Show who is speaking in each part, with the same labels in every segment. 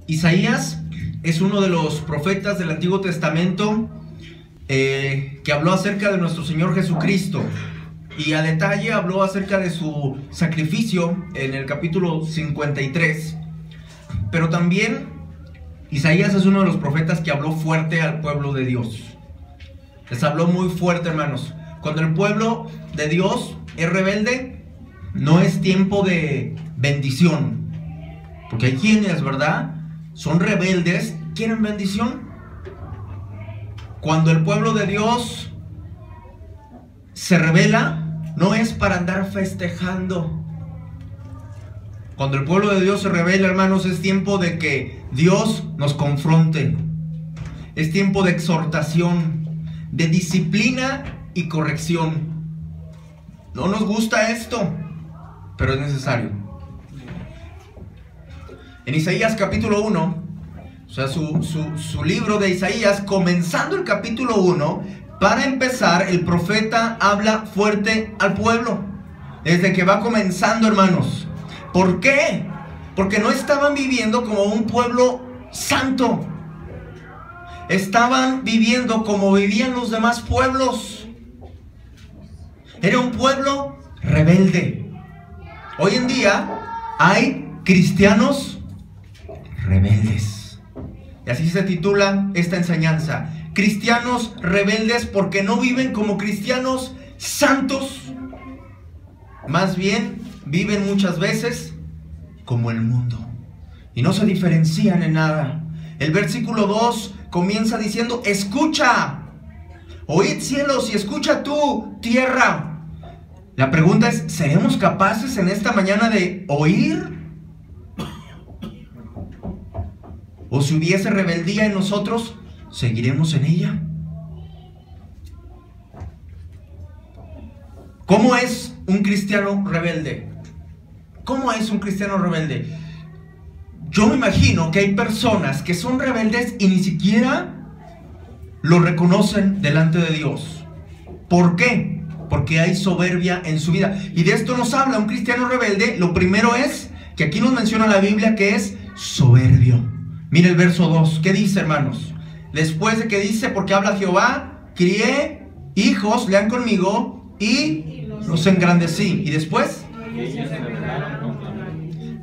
Speaker 1: Isaías es uno de los profetas del Antiguo Testamento que habló acerca de nuestro Señor Jesucristo, y a detalle habló acerca de su sacrificio en el capítulo 53. Pero también Isaías es uno de los profetas que habló fuerte al pueblo de Dios. Les habló muy fuerte, hermanos. Cuando el pueblo de Dios es rebelde, no es tiempo de bendición. Porque hay quienes, ¿verdad?, son rebeldes, quieren bendición. Cuando el pueblo de Dios se rebela, no es para andar festejando. Cuando el pueblo de Dios se rebela, hermanos, es tiempo de que Dios nos confronte. Es tiempo de exhortación, de disciplina y corrección. No nos gusta esto, pero es necesario. En Isaías capítulo 1, o sea, su libro de Isaías, comenzando el capítulo 1, para empezar, el profeta habla fuerte al pueblo. Desde que va comenzando, hermanos. ¿Por qué? Porque no estaban viviendo como un pueblo santo. Estaban viviendo como vivían los demás pueblos. Era un pueblo rebelde. Hoy en día hay cristianos rebeldes. Y así se titula esta enseñanza: cristianos rebeldes, porque no viven como cristianos santos. Más bien viven muchas veces como el mundo y no se diferencian en nada. El versículo 2 comienza diciendo: escucha, oíd cielos y escucha tú, tierra. La pregunta es: ¿seremos capaces en esta mañana de oír? ¿O si hubiese rebeldía en nosotros, seguiremos en ella? ¿Cómo es un cristiano rebelde? ¿Cómo es un cristiano rebelde? Yo me imagino que hay personas que son rebeldes y ni siquiera lo reconocen delante de Dios. ¿Por qué? Porque hay soberbia en su vida. Y de esto nos habla un cristiano rebelde. Lo primero es que aquí nos menciona la Biblia que es soberbio. Mira el verso 2. ¿Qué dice, hermanos? Después de que dice: porque habla Jehová, crié hijos, lean conmigo, y los engrandecí. Y después,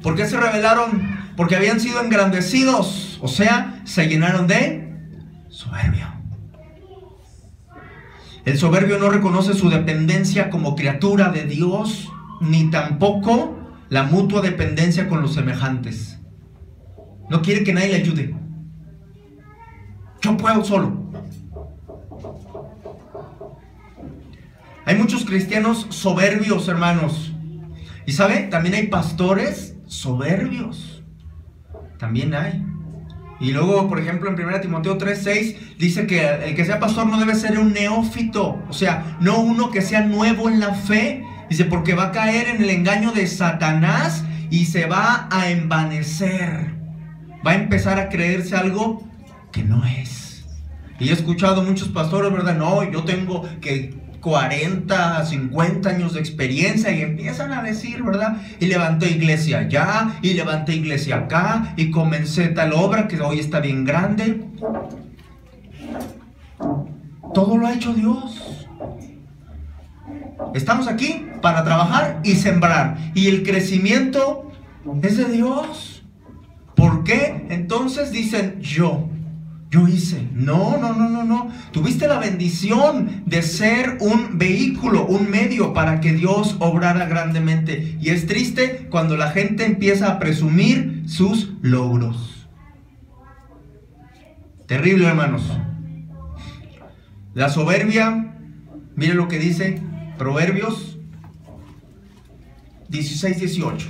Speaker 1: ¿por qué se rebelaron? Porque habían sido engrandecidos, o sea, se llenaron de soberbia. El soberbio no reconoce su dependencia como criatura de Dios, ni tampoco la mutua dependencia con los semejantes. No quiere que nadie le ayude. Yo puedo solo. Hay muchos cristianos soberbios, hermanos. Y ¿sabe? También hay pastores soberbios. También hay. Y luego, por ejemplo, en 1 Timoteo 3:6 dice que el que sea pastor no debe ser un neófito. O sea, no uno que sea nuevo en la fe. Dice, porque va a caer en el engaño de Satanás y se va a envanecer. Va a empezar a creerse algo que no es. Y he escuchado muchos pastores, ¿verdad? No, yo tengo que 40, 50 años de experiencia, y empiezan a decir, ¿verdad? Y levanté iglesia allá, y levanté iglesia acá, y comencé tal obra que hoy está bien grande. Todo lo ha hecho Dios. Estamos aquí para trabajar y sembrar, y el crecimiento es de Dios. ¿Por qué? Entonces dicen, yo hice. No. Tuviste la bendición de ser un vehículo, un medio para que Dios obrara grandemente. Y es triste cuando la gente empieza a presumir sus logros. Terrible, hermanos. La soberbia, mire lo que dice Proverbios 16:18.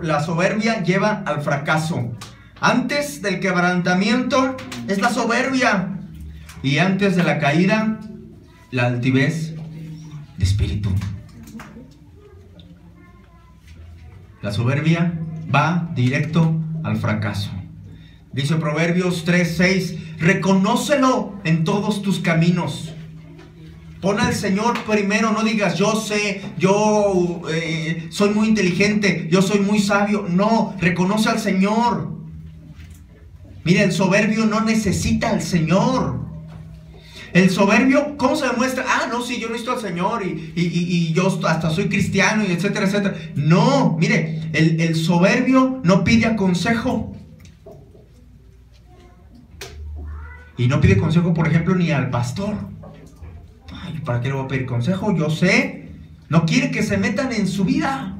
Speaker 1: La soberbia lleva al fracaso. Antes del quebrantamiento es la soberbia, y antes de la caída, la altivez de espíritu. La soberbia va directo al fracaso. Dice Proverbios 3:6: reconócelo en todos tus caminos. Pon al Señor primero, no digas yo sé, yo soy muy inteligente, yo soy muy sabio. No, reconoce al Señor. Mira, el soberbio no necesita al Señor. El soberbio, ¿cómo se demuestra? Ah, no, sí, yo necesito al Señor y yo hasta soy cristiano y etcétera, etcétera. No, mire, el soberbio no pide consejo. Y no pide consejo, por ejemplo, ni al pastor. Ay, ¿para qué le voy a pedir consejo? Yo sé. No quiere que se metan en su vida.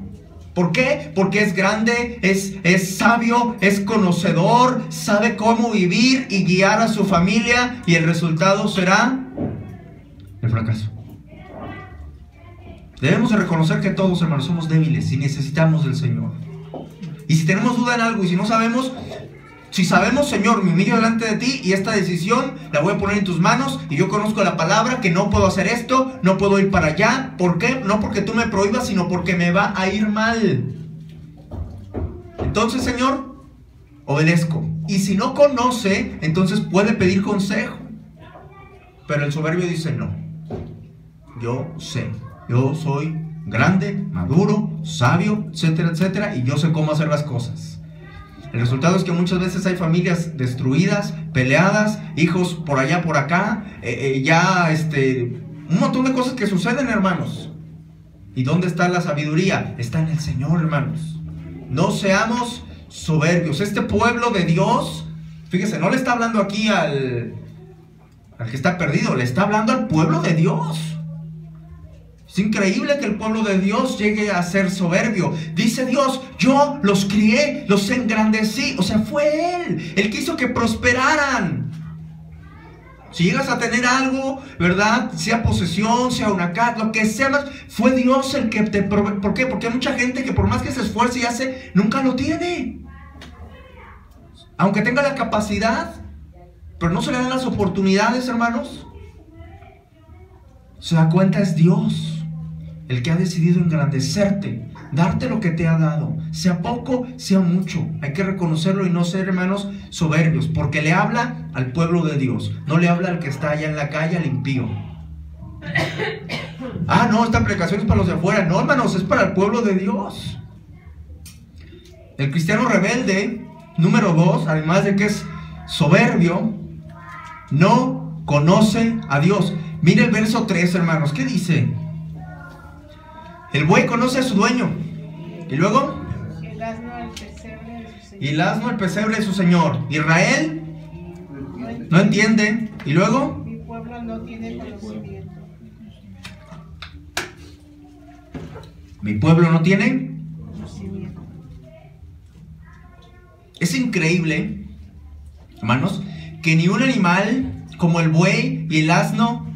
Speaker 1: ¿Por qué? Porque es grande, es sabio, es conocedor, sabe cómo vivir y guiar a su familia, y el resultado será el fracaso. Debemos de reconocer que todos, hermanos, somos débiles y necesitamos del Señor. Y si tenemos duda en algo y si no sabemos, si sabemos, Señor, me humillo delante de ti y esta decisión la voy a poner en tus manos, y yo conozco la palabra que no puedo hacer esto, no puedo ir para allá. ¿Por qué? No porque tú me prohíbas, sino porque me va a ir mal. Entonces, Señor, obedezco. Y si no conoce, entonces puede pedir consejo. Pero el soberbio dice no. Yo sé, yo soy grande, maduro, sabio, etcétera, etcétera, y yo sé cómo hacer las cosas. El resultado es que muchas veces hay familias destruidas, peleadas, hijos por allá, por acá, un montón de cosas que suceden, hermanos. ¿Y dónde está la sabiduría? Está en el Señor, hermanos. No seamos soberbios. Este pueblo de Dios, fíjese, no le está hablando aquí al que está perdido, le está hablando al pueblo de Dios. Es increíble que el pueblo de Dios llegue a ser soberbio. Dice Dios, yo los crié, los engrandecí. O sea, fue Él el que hizo que prosperaran. Si llegas a tener algo, ¿verdad? Sea posesión, sea una casa, lo que sea más, fue Dios el que te provee. ¿Por qué? Porque hay mucha gente que por más que se esfuerce y hace, nunca lo tiene. Aunque tenga la capacidad, pero no se le dan las oportunidades, hermanos. Se da cuenta, es Dios el que ha decidido engrandecerte, darte lo que te ha dado, sea poco, sea mucho. Hay que reconocerlo y no ser, hermanos, soberbios, porque le habla al pueblo de Dios, no le habla al que está allá en la calle, al impío. Ah, no, esta predicación es para los de afuera. No, hermanos, es para el pueblo de Dios. El cristiano rebelde, número 2, además de que es soberbio, no conoce a Dios. Mire el verso 3, hermanos, ¿qué dice? El buey conoce a su dueño. ¿Y luego?
Speaker 2: El asno el pesebre de su señor.
Speaker 1: Y el asno el pesebre de su señor. Israel no entiende. ¿Y luego?
Speaker 2: Mi pueblo no tiene conocimiento.
Speaker 1: Mi pueblo no tiene. Es increíble, hermanos, que ni un animal como el buey y el asno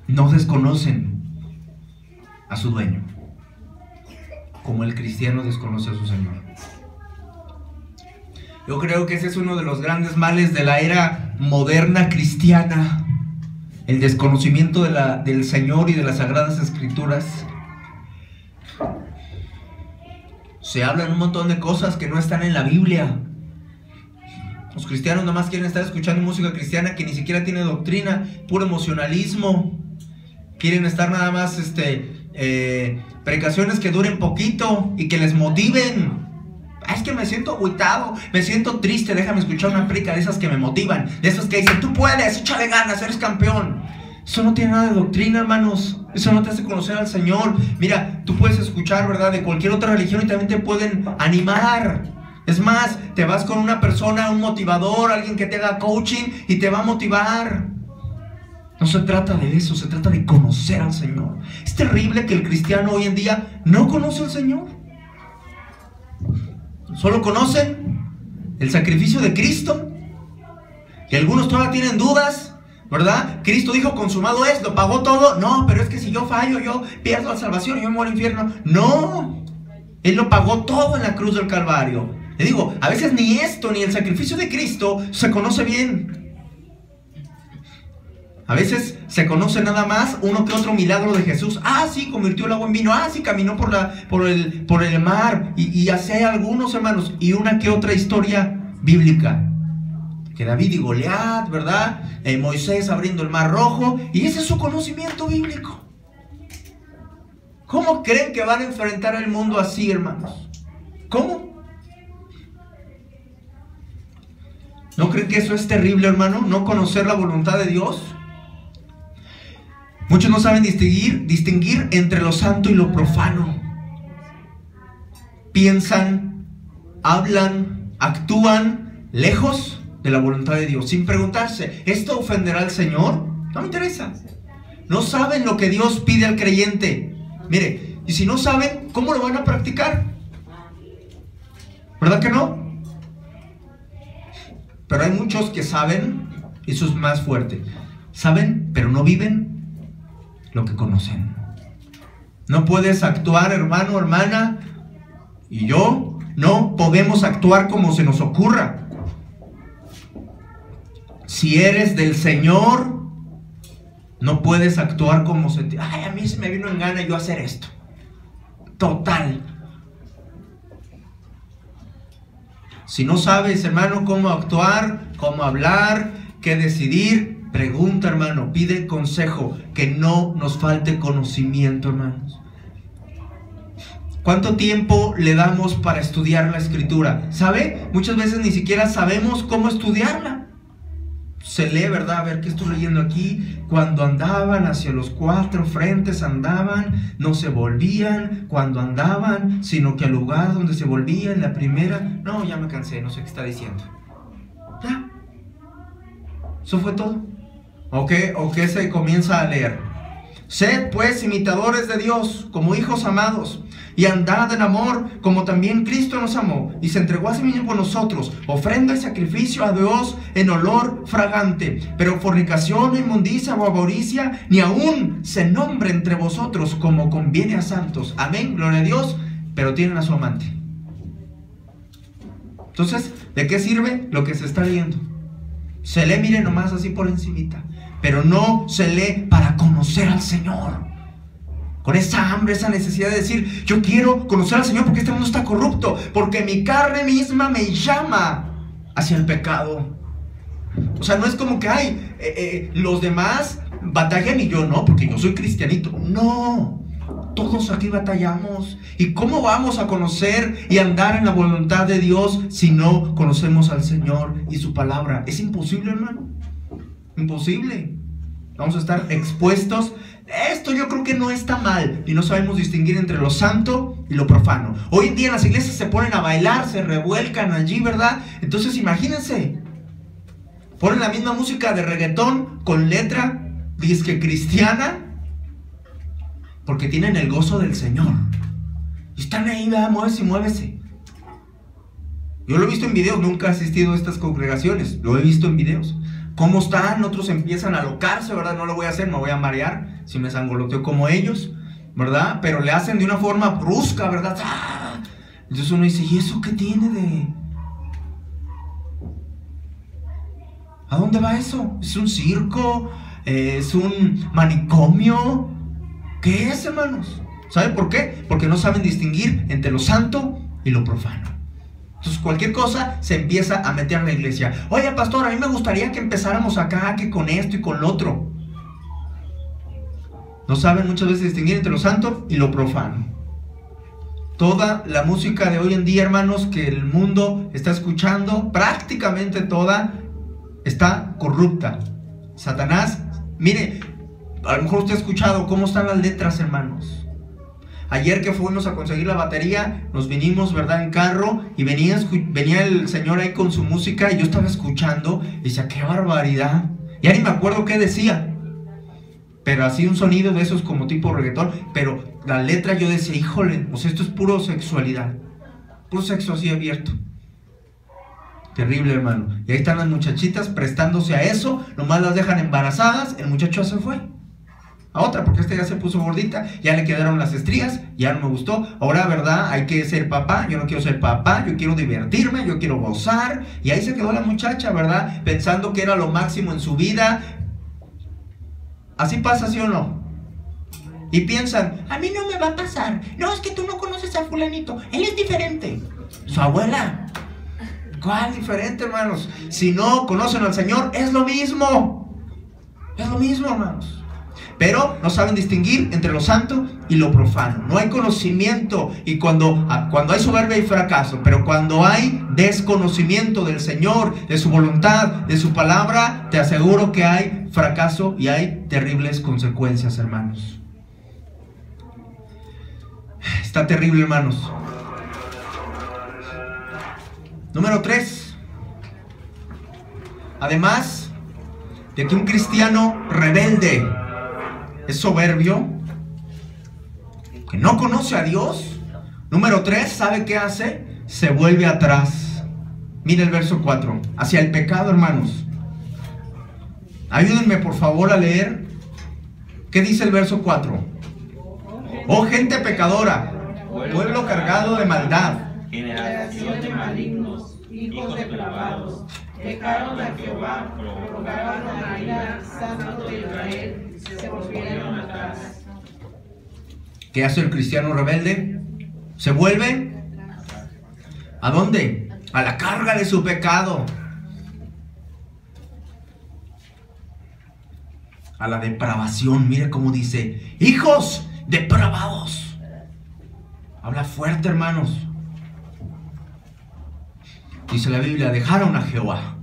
Speaker 1: no desconocen a su dueño, como el cristiano desconoce a su Señor. Yo creo que ese es uno de los grandes males de la era moderna cristiana, el desconocimiento del Señor y de las Sagradas Escrituras. Se hablan un montón de cosas que no están en la Biblia. Los cristianos nomás quieren estar escuchando música cristiana que ni siquiera tiene doctrina, puro emocionalismo. Quieren estar nada más predicaciones que duren poquito y que les motiven. Es que me siento agüitado, me siento triste, déjame escuchar una prédica de esas que me motivan, de esas que dicen, tú puedes, échale ganas, eres campeón. Eso no tiene nada de doctrina, hermanos. Eso no te hace conocer al Señor. Mira, tú puedes escuchar, ¿verdad?, de cualquier otra religión y también te pueden animar. Es más, te vas con una persona, un motivador, alguien que te haga coaching y te va a motivar. No se trata de eso, se trata de conocer al Señor. Es terrible que el cristiano hoy en día no conoce al Señor. Solo conoce el sacrificio de Cristo. Y algunos todavía tienen dudas, ¿verdad? Cristo dijo, consumado es, lo pagó todo. No, pero es que si yo fallo, yo pierdo la salvación, yo me muero al infierno. No, Él lo pagó todo en la cruz del Calvario. Le digo, a veces ni esto, ni el sacrificio de Cristo se conoce bien. A veces se conoce nada más uno que otro milagro de Jesús. Ah, sí, convirtió el agua en vino. Ah, sí, caminó por el mar. Y así hay algunos, hermanos. Y una que otra historia bíblica. que David y Goliat, ¿verdad? Moisés abriendo el mar rojo, y ese es su conocimiento bíblico. ¿Cómo creen que van a enfrentar el mundo así, hermanos? ¿Cómo? ¿No creen que eso es terrible, hermano? ¿No conocer la voluntad de Dios? Muchos no saben distinguir entre lo santo y lo profano. Piensan, hablan, actúan lejos de la voluntad de Dios, sin preguntarse, ¿esto ofenderá al Señor? No me interesa. No saben lo que Dios pide al creyente. Mire, y si no saben, ¿cómo lo van a practicar? ¿Verdad que no? Pero hay muchos que saben, y eso es más fuerte. Saben, pero no viven lo que conocen. No puedes actuar, hermano, hermana, y yo, no podemos actuar como se nos ocurra. Si eres del Señor, no puedes actuar como se te... Ay, a mí se me vino en gana yo hacer esto. Total. Si no sabes, hermano, cómo actuar, cómo hablar, qué decidir, pregunta, hermano, pide consejo, que no nos falte conocimiento, hermanos. ¿Cuánto tiempo le damos para estudiar la Escritura? ¿Sabe? Muchas veces ni siquiera sabemos cómo estudiarla. Se lee, ¿verdad? A ver, ¿qué estoy leyendo aquí? Cuando andaban hacia los 4 frentes andaban, no se volvían cuando andaban, sino que al lugar donde se volvían, la primera... No, ya me cansé, no sé qué está diciendo. Ya. Eso fue todo. ¿O qué se comienza a leer? Sed pues imitadores de Dios, como hijos amados, y andad en amor, como también Cristo nos amó, y se entregó a sí mismo por nosotros, ofrenda y sacrificio a Dios en olor fragante. Pero fornicación, inmundicia o avaricia, ni aún se nombre entre vosotros, como conviene a santos. Amén, gloria a Dios, pero tienen a su amante. Entonces, ¿de qué sirve lo que se está leyendo? Se lee, mire, nomás así por encimita, pero no se lee para conocer al Señor. Con esa hambre, esa necesidad de decir, yo quiero conocer al Señor porque este mundo está corrupto, porque mi carne misma me llama hacia el pecado. O sea, no es como que los demás batallan y yo no, porque yo soy cristianito. No, todos aquí batallamos. ¿Y cómo vamos a conocer y andar en la voluntad de Dios si no conocemos al Señor y su palabra? Es imposible, hermano. Imposible. Vamos a estar expuestos. Esto yo creo que no está mal. Y no sabemos distinguir entre lo santo y lo profano. Hoy en día en las iglesias se ponen a bailar, se revuelcan allí, ¿verdad? Entonces imagínense, ponen la misma música de reggaetón con letra disque cristiana, porque tienen el gozo del Señor. Y están ahí, ¿verdad? Muévese y muévese. Yo lo he visto en videos, nunca he asistido a estas congregaciones, lo he visto en videos. ¿Cómo están? Otros empiezan a alocarse, ¿verdad? No lo voy a hacer, me voy a marear si me sangoloteo como ellos, ¿verdad? Pero le hacen de una forma brusca, ¿verdad? ¡Ah! Entonces uno dice, ¿y eso qué tiene de...? ¿A dónde va eso? ¿Es un circo? ¿Es un manicomio? ¿Qué es, hermanos? ¿Saben por qué? Porque no saben distinguir entre lo santo y lo profano. Entonces cualquier cosa se empieza a meter en la iglesia. Oye, pastor, a mí me gustaría que empezáramos acá, que con esto y con lo otro. No saben muchas veces distinguir entre lo santo y lo profano. Toda la música de hoy en día, hermanos, que el mundo está escuchando, prácticamente toda, está corrupta. Satanás, mire, a lo mejor usted ha escuchado cómo están las letras, hermanos. Ayer que fuimos a conseguir la batería, nos vinimos, ¿verdad?, en carro, y venía el señor ahí con su música, y yo estaba escuchando, y decía, ¡qué barbaridad! Ya ni me acuerdo qué decía, pero así un sonido de esos como tipo reggaetón, pero la letra yo decía, híjole, pues esto es puro sexualidad, puro sexo así abierto. Terrible, hermano. Y ahí están las muchachitas prestándose a eso, nomás las dejan embarazadas, el muchacho se fue a otra, porque esta ya se puso gordita, ya le quedaron las estrías, ya no me gustó. Ahora, ¿verdad? Hay que ser papá. Yo no quiero ser papá, yo quiero divertirme, yo quiero gozar. Y ahí se quedó la muchacha, ¿verdad? Pensando que era lo máximo en su vida. Así pasa, ¿sí o no? Y piensan, a mí no me va a pasar. No, es que tú no conoces a fulanito, él es diferente. Su abuela, ¿Cuál diferente, hermanos? Si no conocen al Señor, es lo mismo. Es lo mismo, hermanos. Pero no saben distinguir entre lo santo y lo profano. No hay conocimiento. Y cuando hay soberbia hay fracaso. Pero cuando hay desconocimiento del Señor, de su voluntad, de su palabra, te aseguro que hay fracaso y hay terribles consecuencias, hermanos. Está terrible, hermanos. Número 3. Además de que un cristiano rebelde es soberbio, que no conoce a Dios. Número 3, ¿sabe qué hace? Se vuelve atrás. Mira el verso 4. Hacia el pecado, hermanos. Ayúdenme por favor a leer. ¿Qué dice el verso 4? Oh gente pecadora, pueblo cargado de maldad,
Speaker 2: generación de malignos, hijos depravados, pecaron a Jehová, provocaron a ira, santo de Israel, se volvieron atrás.
Speaker 1: ¿Qué hace el cristiano rebelde? Se vuelve ¿a dónde? A la carga de su pecado, a la depravación. Mire cómo dice: hijos depravados. Habla fuerte, hermanos. Dice la Biblia: dejaron a Jehová.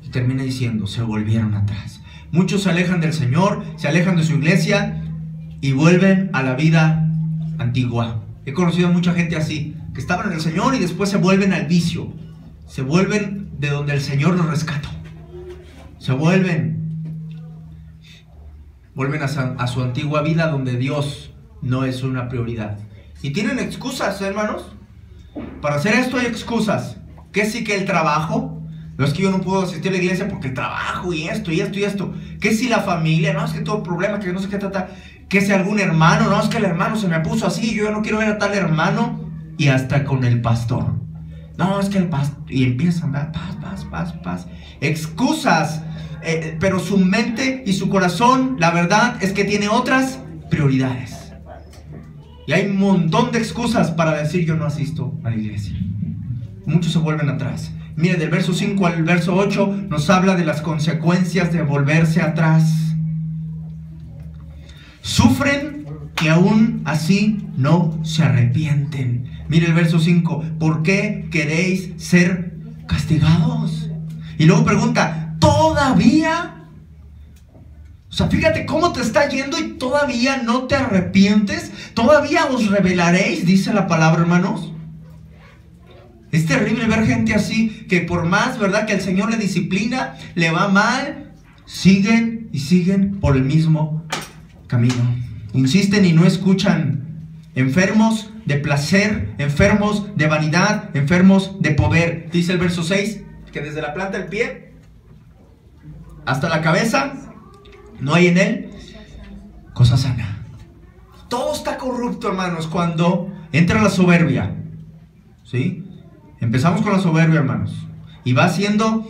Speaker 1: Y termina diciendo: se volvieron atrás. Muchos se alejan del Señor, se alejan de su iglesia y vuelven a la vida antigua. He conocido a mucha gente así, que estaban en el Señor y después se vuelven al vicio. Se vuelven de donde el Señor los rescató. Se vuelven a su antigua vida, donde Dios no es una prioridad. Y tienen excusas, hermanos. Para hacer esto hay excusas. Que sí, que el trabajo. No es que yo no puedo asistir a la iglesia porque el trabajo y esto y esto y esto. Que si la familia, no, es que todo problema, que no sé qué trata. Que si algún hermano, no, es que el hermano se me puso así, yo no quiero ver a tal hermano. Y hasta con el pastor. No, es que el pastor. Y empiezan, paz. Excusas. Pero su mente y su corazón, la verdad es que tiene otras prioridades. Y hay un montón de excusas para decir: yo no asisto a la iglesia. Muchos se vuelven atrás. Mire, del verso 5 al verso 8 nos habla de las consecuencias de volverse atrás. Sufren que aún así no se arrepienten. Mire el verso 5. ¿Por qué queréis ser castigados? Y luego pregunta: ¿todavía? O sea, fíjate cómo te está yendo y todavía no te arrepientes. ¿Todavía os rebelaréis? Dice la palabra, hermanos. Es terrible ver gente así, que por más, ¿verdad?, que el Señor le disciplina, le va mal, siguen y siguen por el mismo camino. Insisten y no escuchan. Enfermos de placer, enfermos de vanidad, enfermos de poder. Dice el verso 6, que desde la planta del pie hasta la cabeza no hay en él cosa sana. Todo está corrupto, hermanos, cuando entra la soberbia. ¿Sí? Empezamos con la soberbia, hermanos. Y va haciendo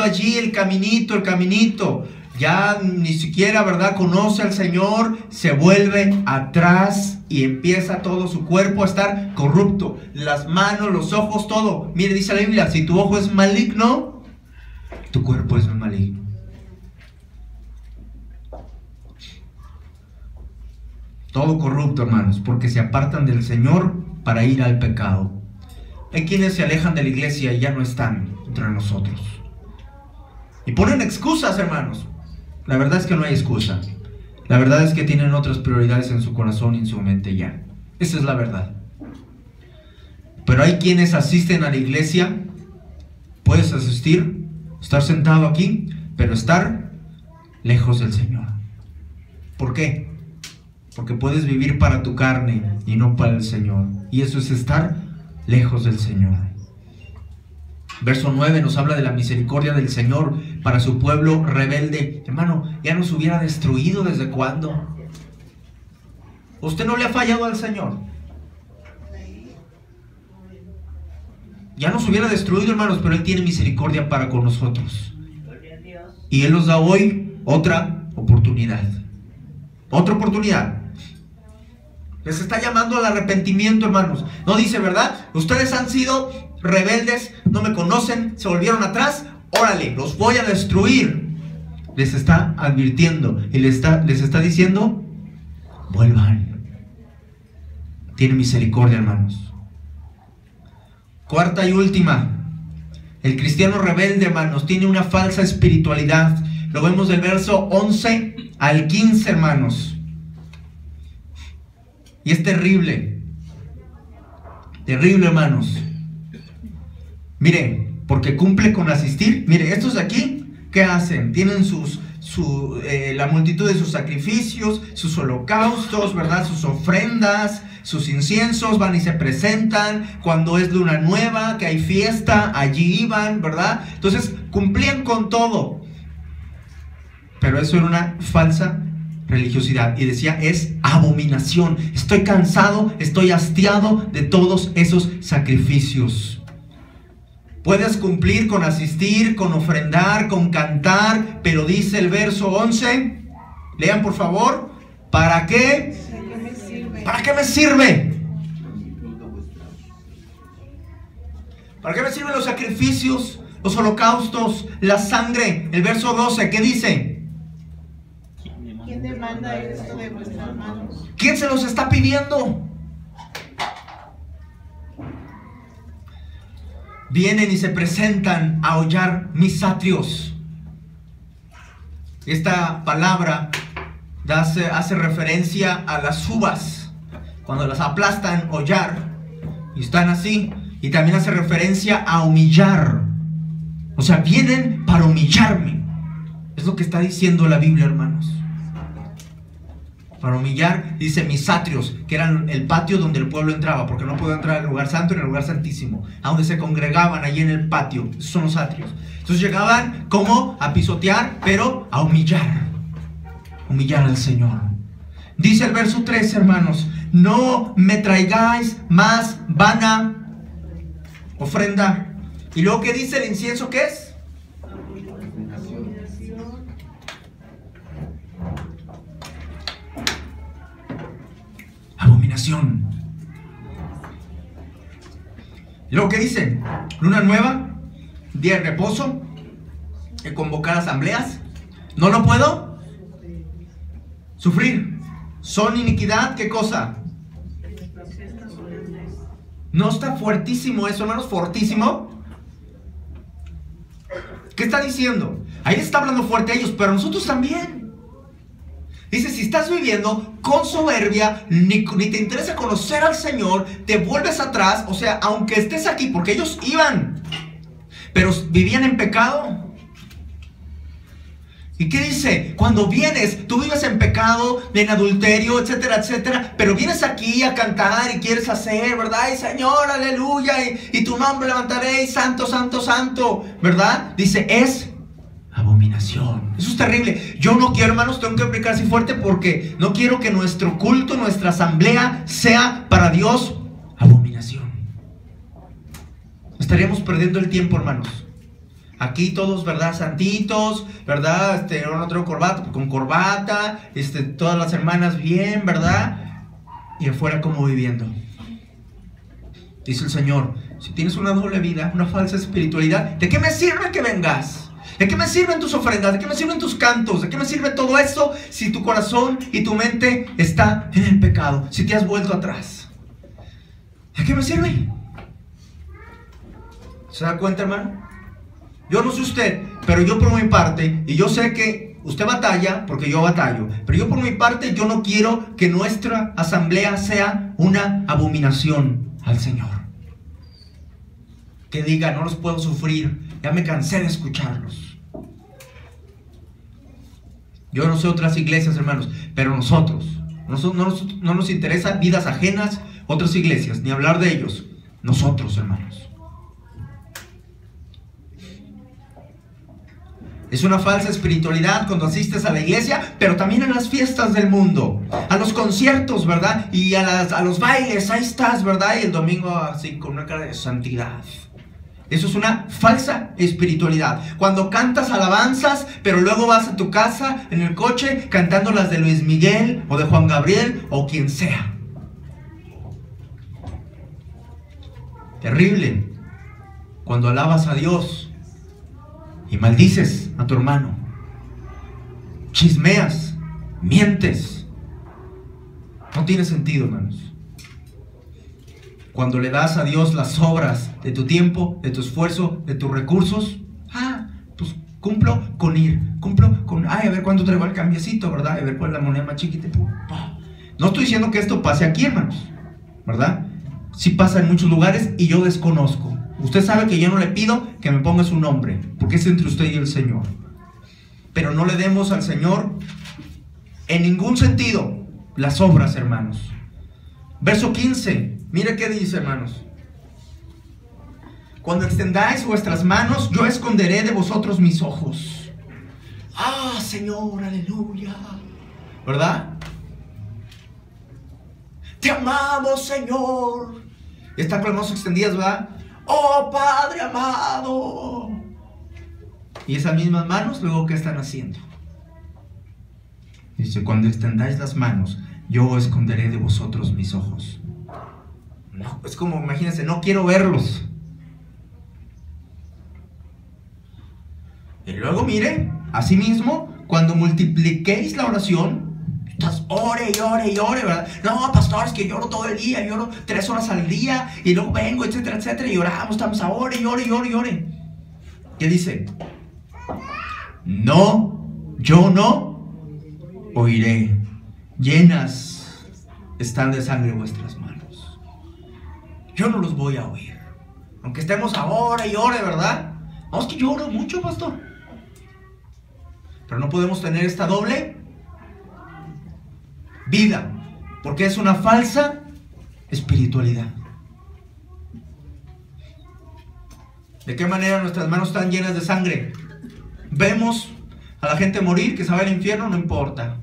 Speaker 1: allí el caminito. Ya ni siquiera, ¿verdad?, conoce al Señor. Se vuelve atrás y empieza todo su cuerpo a estar corrupto. Las manos, los ojos, todo. Mire, dice la Biblia: si tu ojo es maligno, tu cuerpo es maligno. Todo corrupto, hermanos, porque se apartan del Señor para ir al pecado. Hay quienes se alejan de la iglesia y ya no están entre nosotros. Y ponen excusas, hermanos. La verdad es que no hay excusa. La verdad es que tienen otras prioridades en su corazón y en su mente ya. Esa es la verdad. Pero hay quienes asisten a la iglesia. Puedes asistir, estar sentado aquí, pero estar lejos del Señor. ¿Por qué? Porque puedes vivir para tu carne y no para el Señor. Y eso es estar lejos del Señor. Verso 9 nos habla de la misericordia del Señor para su pueblo rebelde. Hermano, ya nos hubiera destruido desde cuándo. Usted no le ha fallado al Señor. Ya nos hubiera destruido, hermanos, pero Él tiene misericordia para con nosotros. Y Él nos da hoy otra oportunidad. Otra oportunidad. Les está llamando al arrepentimiento, hermanos. No dice, ¿verdad? Ustedes han sido rebeldes, no me conocen, se volvieron atrás. Órale, los voy a destruir. Les está advirtiendo y les está diciendo, vuelvan. Tiene misericordia, hermanos. Cuarta y última. El cristiano rebelde, hermanos, tiene una falsa espiritualidad. Lo vemos del verso 11 al 15, hermanos. Y es terrible. Terrible, hermanos. Mire, porque cumple con asistir. Mire, estos de aquí, ¿qué hacen? Tienen la multitud de sus sacrificios, sus holocaustos, ¿verdad? Sus ofrendas, sus inciensos, van y se presentan. Cuando es luna nueva, que hay fiesta, allí iban, ¿verdad? Entonces, cumplían con todo. Pero eso era una falsa religiosidad. Y decía, es abominación. Estoy cansado, estoy hastiado de todos esos sacrificios. Puedes cumplir con asistir, con ofrendar, con cantar, pero dice el verso 11, lean por favor, ¿para qué? ¿Para qué me sirve? ¿Para qué me sirven los sacrificios, los holocaustos, la sangre? El verso 12, ¿qué dice?
Speaker 2: ¿Quién demanda esto de vuestras manos?
Speaker 1: ¿Quién se los está pidiendo? Vienen y se presentan a hollar mis atrios. Esta palabra hace referencia a las uvas, cuando las aplastan, hollar, y están así. Y también hace referencia a humillar. O sea, vienen para humillarme. Es lo que está diciendo la Biblia, hermanos. Para humillar, dice mis atrios, que eran el patio donde el pueblo entraba, porque no podía entrar al lugar santo y en el lugar santísimo, a donde se congregaban allí en el patio. Esos son los atrios. Entonces llegaban como a pisotear, pero a humillar al Señor. Dice el verso 3, hermanos, no me traigáis más vana ofrenda. Y luego, ¿qué dice el incienso? ¿Qué es? Abominación. Y luego, ¿qué dice? Luna nueva, día de reposo, convocar asambleas. No lo puedo sufrir. Son iniquidad, ¿qué cosa? ¿No está fuertísimo eso, hermanos? ¿Fortísimo? ¿Qué está diciendo? Ahí está hablando fuerte a ellos, pero a nosotros también. Dice, si estás viviendo con soberbia, ni te interesa conocer al Señor, te vuelves atrás, o sea, aunque estés aquí, porque ellos iban, pero vivían en pecado. ¿Y qué dice? Cuando vienes, tú vives en pecado, en adulterio, etcétera, etcétera, pero vienes aquí a cantar y quieres hacer, ¿verdad? Y Señor, aleluya, y tu nombre levantaré, y santo, santo, santo, ¿verdad? Dice, es abominación. Eso es terrible. Yo no quiero, hermanos, tengo que aplicar así fuerte, porque no quiero que nuestro culto, nuestra asamblea sea para Dios abominación. Estaríamos perdiendo el tiempo, hermanos. Aquí todos, ¿verdad? Santitos, ¿verdad? Yo no traigo corbata, con corbata, todas las hermanas bien, ¿verdad? Y afuera como viviendo. Dice el Señor, si tienes una doble vida, una falsa espiritualidad, ¿de qué me sirve que vengas? ¿De qué me sirven tus ofrendas? ¿De qué me sirven tus cantos? ¿De qué me sirve todo esto si tu corazón y tu mente está en el pecado? Si te has vuelto atrás. ¿De qué me sirve? ¿Se da cuenta, hermano? Yo no sé usted, pero yo por mi parte, y yo sé que usted batalla porque yo batallo, pero yo por mi parte, yo no quiero que nuestra asamblea sea una abominación al Señor. Que diga, no los puedo sufrir, ya me cansé de escucharlos. Yo no sé otras iglesias, hermanos, pero nosotros no nos interesa vidas ajenas, otras iglesias, ni hablar de ellos. Nosotros, hermanos. Es una falsa espiritualidad cuando asistes a la iglesia, pero también a las fiestas del mundo, a los conciertos, ¿verdad? Y a los bailes, ahí estás, ¿verdad? Y el domingo así con una cara de santidad. Eso es una falsa espiritualidad. Cuando cantas alabanzas, pero luego vas a tu casa en el coche cantando las de Luis Miguel o de Juan Gabriel o quien sea. Terrible cuando alabas a Dios y maldices a tu hermano, chismeas, mientes. No tiene sentido, hermanos. Cuando le das a Dios las obras de tu tiempo, de tu esfuerzo, de tus recursos, pues cumplo con ir, cumplo con, a ver cuánto traigo el cambiecito, ¿verdad? A ver cuál es la moneda más chiquita. No estoy diciendo que esto pase aquí, hermanos, ¿verdad? Sí pasa en muchos lugares y yo desconozco. Usted sabe que yo no le pido que me ponga su nombre, porque es entre usted y el Señor. Pero no le demos al Señor en ningún sentido las obras, hermanos. Verso 15, mire qué dice, hermanos. Cuando extendáis vuestras manos, yo esconderé de vosotros mis ojos. Señor, aleluya, ¿verdad? Te amamos, Señor. Y están con las manos extendidas, ¿verdad? Oh, Padre amado. Y esas mismas manos, luego, ¿qué están haciendo? Dice, cuando extendáis las manos, yo esconderé de vosotros mis ojos. No, es como, imagínense, no quiero verlos. Y luego, mire, asimismo, cuando multipliquéis la oración, estás ore y ore y ore, ¿verdad? No, pastor, es que lloro todo el día, lloro 3 horas al día, y luego vengo, etcétera, etcétera, y oramos, estamos a ore y ore y ore y ore. ¿Qué dice? No, yo no oiré. Llenas están de sangre vuestras manos. Yo no los voy a oír. Aunque estemos a ore y ore, ¿verdad? No, es que yo oro mucho, pastor. Pero no podemos tener esta doble vida, porque es una falsa espiritualidad. ¿De qué manera nuestras manos están llenas de sangre? Vemos a la gente morir, que se va al infierno, no importa.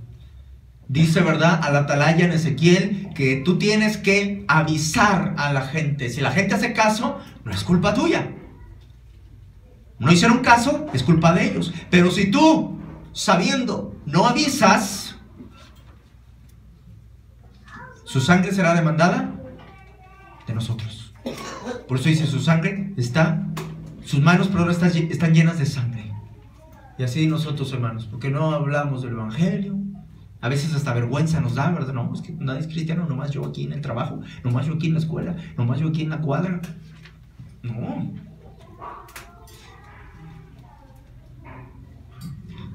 Speaker 1: Dice, ¿verdad?, al atalaya en Ezequiel, que tú tienes que avisar a la gente. Si la gente hace caso, no es culpa tuya. No hicieron caso, es culpa de ellos. Pero si tú, sabiendo, no avisas, su sangre será demandada de nosotros. Por eso dice, su sangre está, sus manos, perdón, están llenas de sangre. Y así nosotros, hermanos, porque no hablamos del evangelio. A veces hasta vergüenza nos da, ¿verdad? No, es que nadie es cristiano, nomás yo aquí en el trabajo, nomás yo aquí en la escuela, nomás yo aquí en la cuadra. No.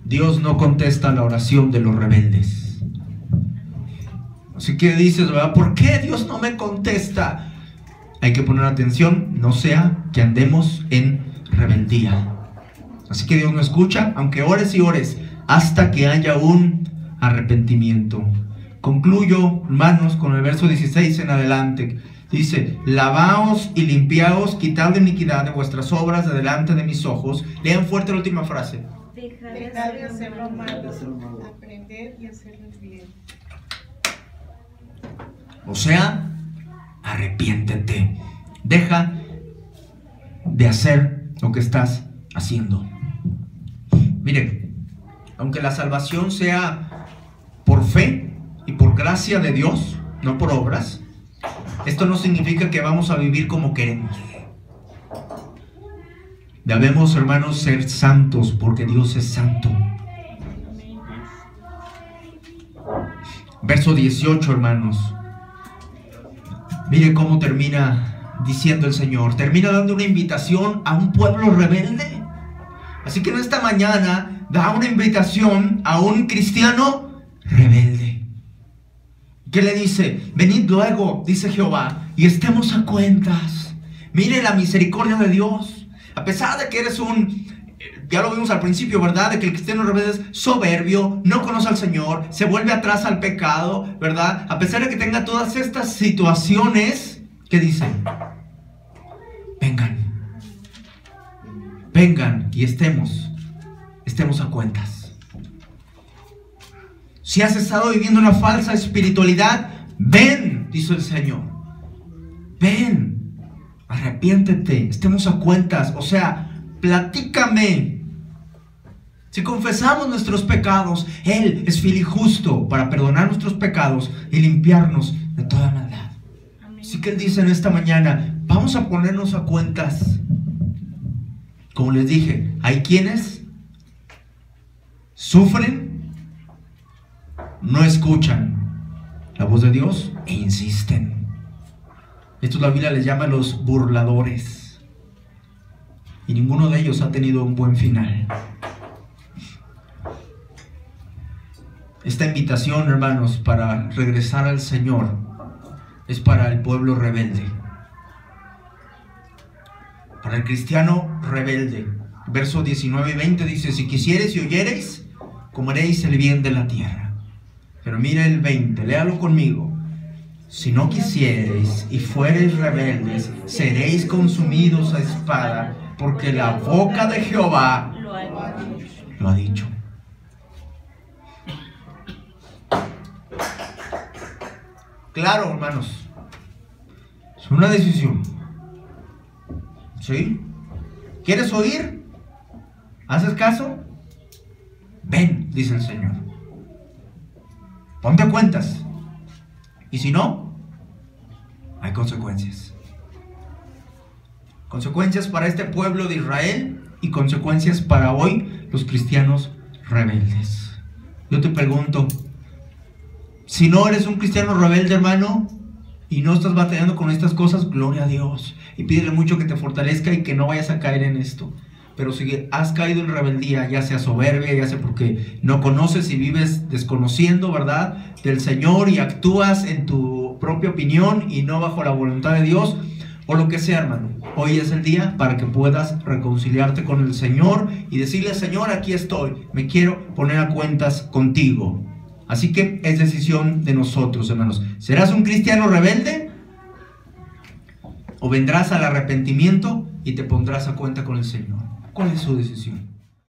Speaker 1: Dios no contesta la oración de los rebeldes. Así que dices, ¿verdad? ¿Por qué Dios no me contesta? Hay que poner atención, no sea que andemos en rebeldía. Así que Dios no escucha, aunque ores y ores, hasta que haya un arrepentimiento. Concluyo, hermanos, con el verso 16 en adelante. Dice, lavaos y limpiaos, quitad la iniquidad de vuestras obras de delante de mis ojos. Lean fuerte la última frase.
Speaker 2: Dejad de hacer lo malo, aprender y hacerlo bien.
Speaker 1: O sea, arrepiéntete. Deja de hacer lo que estás haciendo. Miren, aunque la salvación sea por fe y por gracia de Dios, no por obras, esto no significa que vamos a vivir como queremos. Debemos, hermanos, ser santos porque Dios es santo. Verso 18, hermanos. Mire cómo termina diciendo el Señor. Termina dando una invitación a un pueblo rebelde. Así que en esta mañana da una invitación a un cristiano rebelde. ¿Qué le dice? Venid luego, dice Jehová, y estemos a cuentas. Mire la misericordia de Dios. A pesar de que eres ya lo vimos al principio, ¿verdad? De que el cristiano rebelde es soberbio, no conoce al Señor, se vuelve atrás al pecado, ¿verdad? A pesar de que tenga todas estas situaciones, ¿qué dice? Vengan y estemos a cuentas. Si has estado viviendo una falsa espiritualidad, ven, dice el Señor. Ven. Arrepiéntete, estemos a cuentas, o sea, platícame. Si confesamos nuestros pecados, Él es fiel y justo para perdonar nuestros pecados y limpiarnos de toda maldad. Amén. Así que Él dice en esta mañana, vamos a ponernos a cuentas. Como les dije, hay quienes sufren, no escuchan la voz de Dios e insisten. Esto la Biblia les llama los burladores. Y ninguno de ellos ha tenido un buen final. Esta invitación, hermanos, para regresar al Señor es para el pueblo rebelde, para el cristiano rebelde. Versos 19 y 20 dice: si quisiereis y oyereis, comeréis el bien de la tierra. Pero mire el 20, léalo conmigo. Si no quisiereis y fuereis rebeldes, seréis consumidos a espada, porque la boca de Jehová lo ha dicho. Claro, hermanos, es una decisión. ¿Sí? ¿Quieres oír? ¿Haces caso? Ven, dice el Señor. Ponte a cuentas. Y si no, hay consecuencias. Consecuencias para este pueblo de Israel y consecuencias para hoy los cristianos rebeldes. Yo te pregunto, si no eres un cristiano rebelde, hermano, y no estás batallando con estas cosas, gloria a Dios. Y pídele mucho que te fortalezca y que no vayas a caer en esto. Pero si has caído en rebeldía, ya sea soberbia, ya sea porque no conoces y vives desconociendo, ¿verdad?, del Señor, y actúas en tu propia opinión y no bajo la voluntad de Dios, o lo que sea, hermano, hoy es el día para que puedas reconciliarte con el Señor y decirle: Señor, aquí estoy, me quiero poner a cuentas contigo. Así que es decisión de nosotros, hermanos. ¿Serás un cristiano rebelde? ¿O vendrás al arrepentimiento y te pondrás a cuenta con el Señor? ¿Cuál es su decisión?